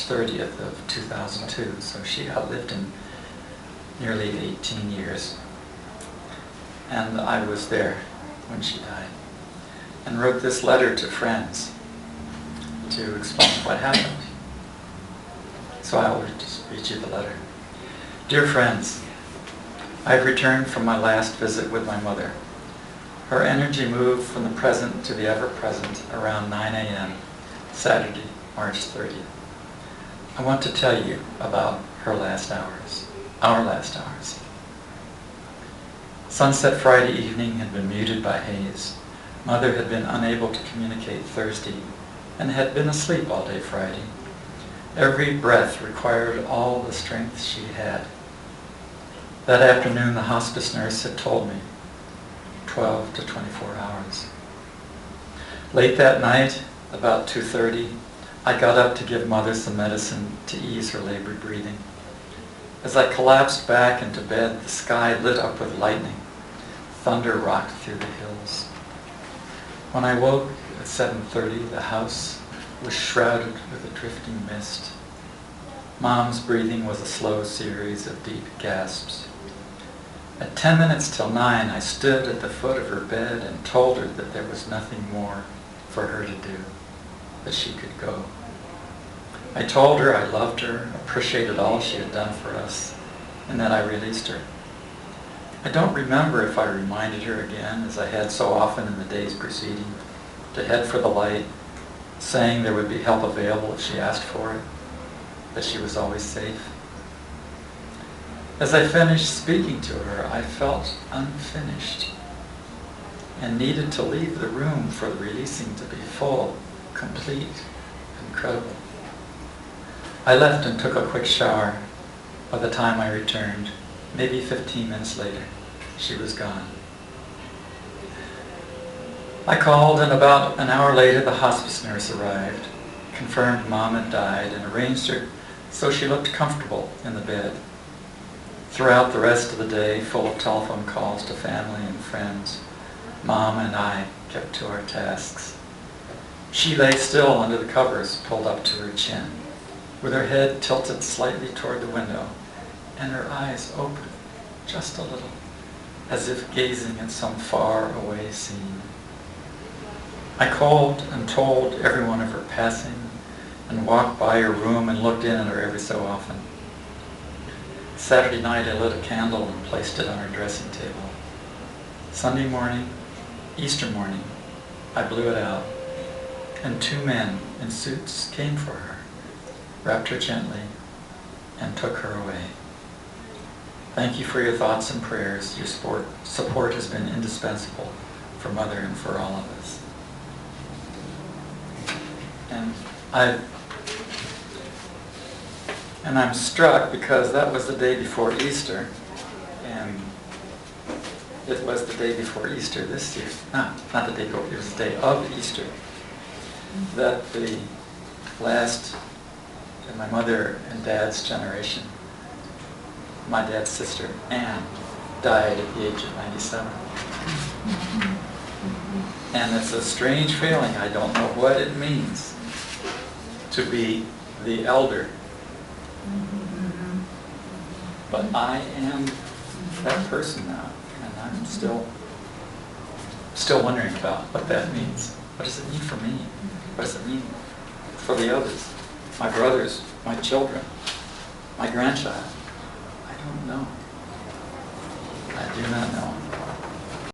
30th of 2002, so she outlived him nearly 18 years. And I was there when she died, and wrote this letter to friends to explain what happened. So I will just read you the letter. Dear friends, I've returned from my last visit with my mother. Her energy moved from the present to the ever-present around 9 a.m. Saturday, March 30th. I want to tell you about her last hours, our last hours. Sunset Friday evening had been muted by haze. Mother had been unable to communicate Thursday and had been asleep all day Friday. Every breath required all the strength she had. That afternoon, the hospice nurse had told me 12 to 24 hours. Late that night, about 2:30, I got up to give Mother some medicine to ease her labored breathing. As I collapsed back into bed, the sky lit up with lightning. Thunder rocked through the hills. When I woke at 7:30, the house was shrouded with a drifting mist. Mom's breathing was a slow series of deep gasps. At 10 minutes till 9, I stood at the foot of her bed and told her that there was nothing more for her to do, that she could go. I told her I loved her, appreciated all she had done for us, and that I released her. I don't remember if I reminded her again, as I had so often in the days preceding, to head for the light, saying there would be help available if she asked for it, that she was always safe. As I finished speaking to her, I felt unfinished and needed to leave the room for the releasing to be full, complete, and credible. I left and took a quick shower. By the time I returned, maybe 15 minutes later, she was gone. I called, and about an hour later the hospice nurse arrived, confirmed Mom had died, and arranged her so she looked comfortable in the bed. Throughout the rest of the day, full of telephone calls to family and friends, Mom and I kept to our tasks. She lay still under the covers, pulled up to her chin, with her head tilted slightly toward the window, and her eyes open just a little, as if gazing at some far-away scene. I called and told everyone of her passing, and walked by her room and looked in at her every so often. Saturday night, I lit a candle and placed it on her dressing table. Sunday morning, Easter morning, I blew it out, and 2 men in suits came for her, wrapped her gently, and took her away. Thank you for your thoughts and prayers. Your support has been indispensable for Mother and for all of us. And I'm struck because that was the day before Easter, and it was the day before Easter this year. No, not the day before, it was the day of Easter, that the last in my mother and dad's generation, my dad's sister, Anne, died at the age of 97. And it's a strange feeling. I don't know what it means to be the elder. But I am that person now, and I'm still wondering about what that means. What does it mean for me? What does it mean for the others? My brothers, my children, my grandchild? I don't know. I do not know.